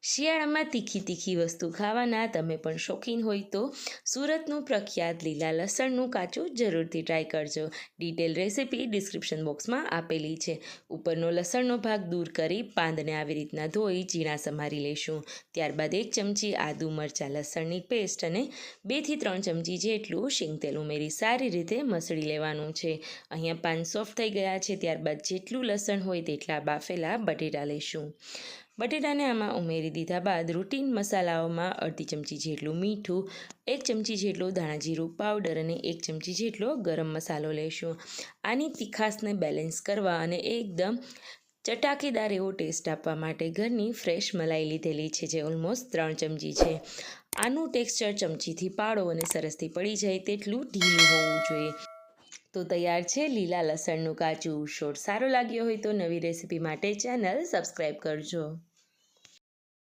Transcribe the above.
શિયાળામાં તીખી તીખી વસ્તુ ખાવાના તમે પણ શોખીન હોય તો સુરતનું પ્રખ્યાત લીલા લસણનું કાચું જરૂરથી ટ્રાય કરજો. ડિટેલ રેસિપી ડિસ્ક્રિપ્શન બોક્સમાં આપેલી છે. ઉપરનો લસણનો ભાગ દૂર કરી પાંદને આવી રીતના ધોઈ ઝીણા સમારી લેશું. ત્યારબાદ 1 ચમચી આદુ મરચાં લસણની પેસ્ટ અને 2 થી 3 ચમચી જેટલું શીંગ તેલ ઉમેરી સારી રીતે મસળી લેવાનું છે. અહીંયા પાન સોફ્ટ થઈ ગયા છે. ત્યારબાદ જેટલું લસણ હોય તેટલા બાફેલા બટેટા લઈશું. બટેટાને આમાં ઉમેરી દીધા બાદ રૂટીન મસાલાઓમાં અડધી ચમચી જેટલું મીઠું, 1 ચમચી જેટલો ધાણાજીરું પાવડર અને 1 ચમચી જેટલો ગરમ મસાલો લઈશું. આની તીખાશને બેલેન્સ કરવા અને એકદમ ચટાકેદાર એવો ટેસ્ટ આપવા માટે ઘરની ફ્રેશ મલાઈ લીધેલી છે, જે ઓલમોસ્ટ 3 ચમચી છે. આનું ટેક્સચર ચમચીથી પાડો અને સરસથી પડી જાય તેટલું ઢીલું હોવું જોઈએ. તો તૈયાર છે લીલા લસણનું કાચું. શોર્ટ સારો લાગ્યો હોય તો નવી રેસિપી માટે ચેનલ સબસ્ક્રાઈબ કરજો.